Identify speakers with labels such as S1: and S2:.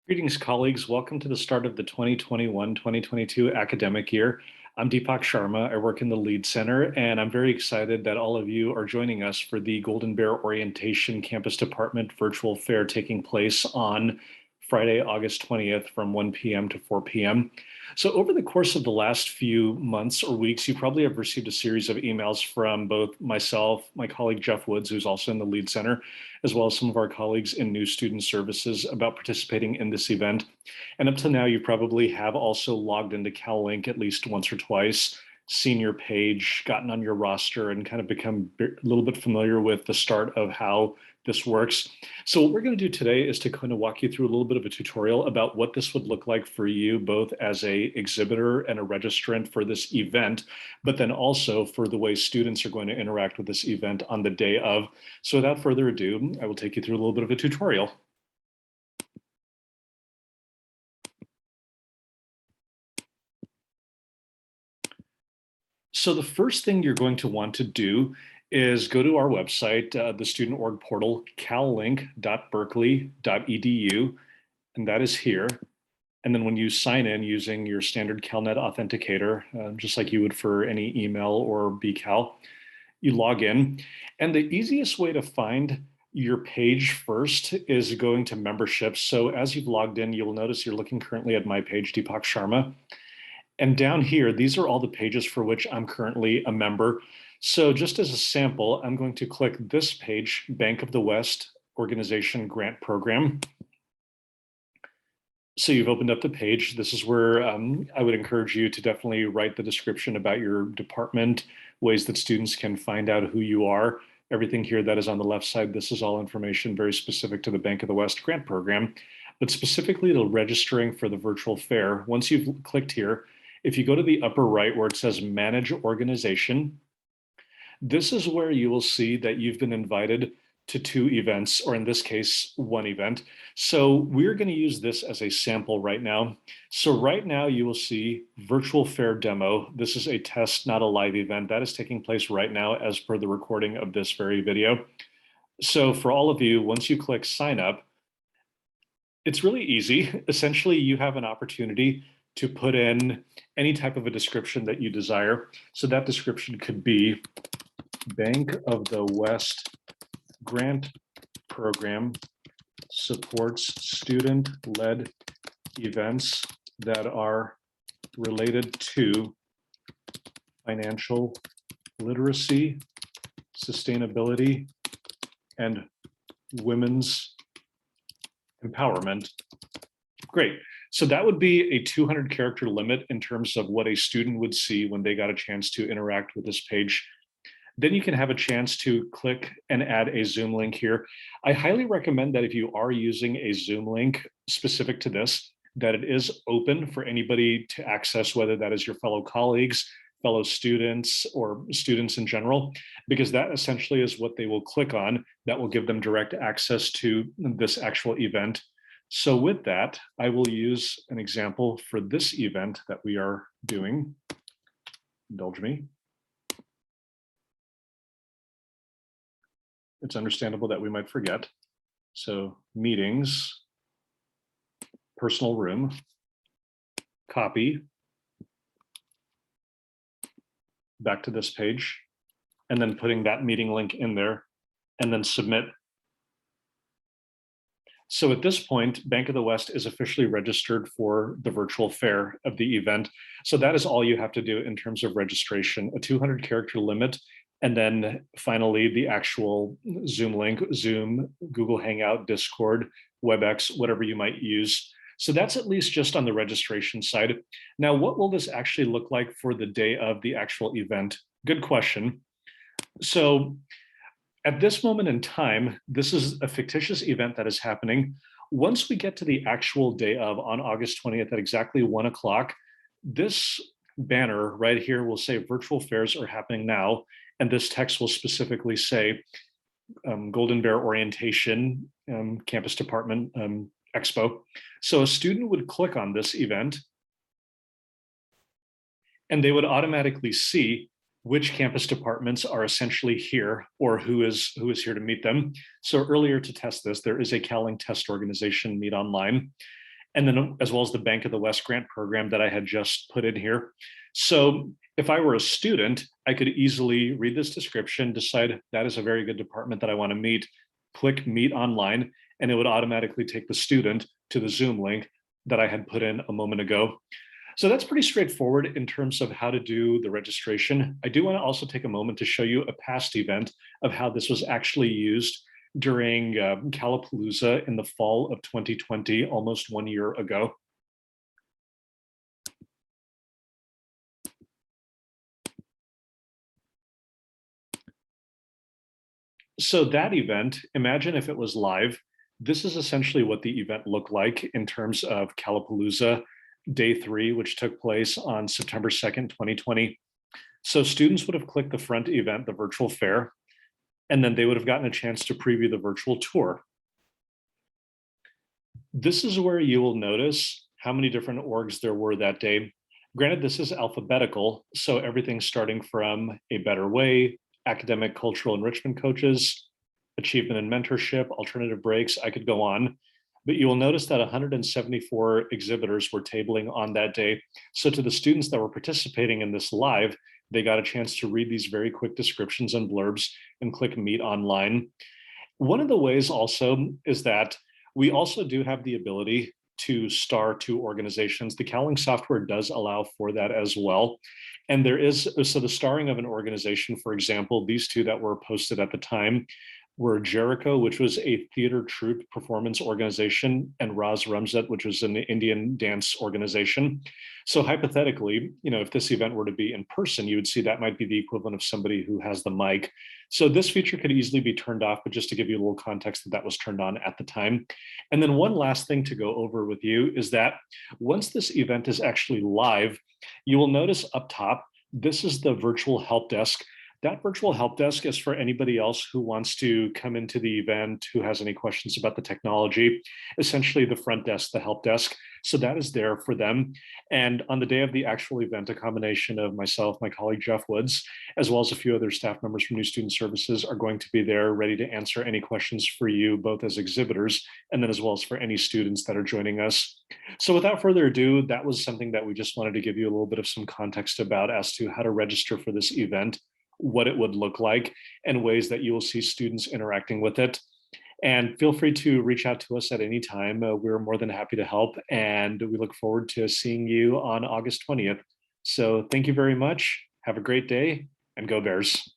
S1: Greetings, colleagues. Welcome to the start of the 2021-2022 academic year. I'm Deepak Sharma. I work in the Lead Center, and I'm very excited that all of you are joining us for the Golden Bear Orientation Campus Department Virtual Fair taking place on Friday, August 20th from 1 p.m. to 4 p.m. So over the course of the last few months or weeks, you probably have received a series of emails from both myself, my colleague Jeff Woods, who's also in the Lead Center, as well as some of our colleagues in New Student Services about participating in this event. And up to now, you probably have also logged into CalLink at least once or twice, seen your page, gotten on your roster, and kind of become a little bit familiar with the start of how this works. So what we're going to do today is to kind of walk you through a little bit of a tutorial about what this would look like for you, both as a exhibitor and a registrant for this event, but then also for the way students are going to interact with this event on the day of. So without further ado, I will take you through a little bit of a tutorial. So the first thing you're going to want to do is go to our website, the student org portal, callink.berkeley.edu, and that is here. And then when you sign in using your standard CalNet authenticator, just like you would for any email or BCal, you log in. And the easiest way to find your page first is going to memberships. So as you've logged in, you'll notice you're looking currently at my page, Deepak Sharma. And down here, these are all the pages for which I'm currently a member. So just as a sample, I'm going to click this page, Bank of the West Organization Grant Program. So you've opened up the page. This is where I would encourage you to definitely write the description about your department, ways that students can find out who you are. Everything here that is on the left side, this is all information very specific to the Bank of the West Grant Program, but specifically to registering for the virtual fair. Once you've clicked here, if you go to the upper right where it says Manage Organization, this is where you will see that you've been invited to 2 events, or in this case, 1 event. So we're going to use this as a sample right now. So right now you will see virtual fair demo. This is a test, not a live event. That is taking place right now as per the recording of this very video. So for all of you, once you click sign up, it's really easy. Essentially, you have an opportunity to put in any type of a description that you desire. So that description could be Bank of the West Grant Program supports student-led events that are related to financial literacy, sustainability, and women's empowerment. Great. So that would be a 200 character limit in terms of what a student would see when they got a chance to interact with this page. Then you can have a chance to click and add a Zoom link here. I highly recommend that if you are using a Zoom link specific to this, that it is open for anybody to access, whether that is your fellow colleagues, fellow students, or students in general, because that essentially is what they will click on that will give them direct access to this actual event. So with that, I will use an example for this event that we are doing. Indulge me. It's understandable that we might forget. So meetings, personal room, copy, back to this page, and then putting that meeting link in there, and then submit. So at this point, Bank of the West is officially registered for the virtual fair of the event. So that is all you have to do in terms of registration, a 200 character limit. And then finally, the actual Zoom link, Zoom, Google Hangout, Discord, WebEx, whatever you might use. So that's at least just on the registration side. Now, what will this actually look like for the day of the actual event? Good question. So at this moment in time, this is a fictitious event that is happening. Once we get to the actual day of, on August 20th at exactly 1 o'clock, this banner right here will say virtual fairs are happening now. And this text will specifically say Golden Bear Orientation Campus Department Expo. So a student would click on this event and they would automatically see which campus departments are essentially here or who is here to meet them. So earlier to test this, there is a CalLink test organization meet online. and then as well as the Bank of the West grant program that I had just put in here. So if I were a student, I could easily read this description, decide that is a very good department that I want to meet, click meet online, and it would automatically take the student to the Zoom link that I had put in a moment ago. So that's pretty straightforward in terms of how to do the registration. I do want to also take a moment to show you a past event of how this was actually used during Calapalooza in the fall of 2020, almost 1 year ago. So that event, imagine if it was live. This is essentially what the event looked like in terms of Calapalooza Day 3, which took place on September 2nd, 2020. So students would have clicked the front event, the virtual fair, and then they would have gotten a chance to preview the virtual tour. This is where you will notice how many different orgs there were that day. Granted, this is alphabetical, so everything's starting from A Better Way, academic cultural enrichment coaches, achievement and mentorship, alternative breaks, I could go on. But you will notice that 174 exhibitors were tabling on that day. So to the students that were participating in this live, they got a chance to read these very quick descriptions and blurbs and click meet online. One of the ways also is that we also do have the ability to star two organizations. The Cowling software does allow for that as well. And there is, so the starring of an organization, for example, these two that were posted at the time were Jericho, which was a theater troupe performance organization, and Raz Ramzat, which was an Indian dance organization. So hypothetically, if this event were to be in person, you would see that might be the equivalent of somebody who has the mic. So this feature could easily be turned off, but just to give you a little context that was turned on at the time. And then one last thing to go over with you is that once this event is actually live, you will notice up top, this is the virtual help desk. That virtual help desk is for anybody else who wants to come into the event, who has any questions about the technology, essentially the front desk, the help desk. So that is there for them. And on the day of the actual event, a combination of myself, my colleague Jeff Woods, as well as a few other staff members from New Student Services are going to be there ready to answer any questions for you, both as exhibitors and then as well as for any students that are joining us. So without further ado, that was something that we just wanted to give you a little bit of some context about as to how to register for this event, what it would look like, and ways that you will see students interacting with it. And feel free to reach out to us at any time. We're more than happy to help, and we look forward to seeing you on August 20th. So thank you very much. Have a great day, and go Bears.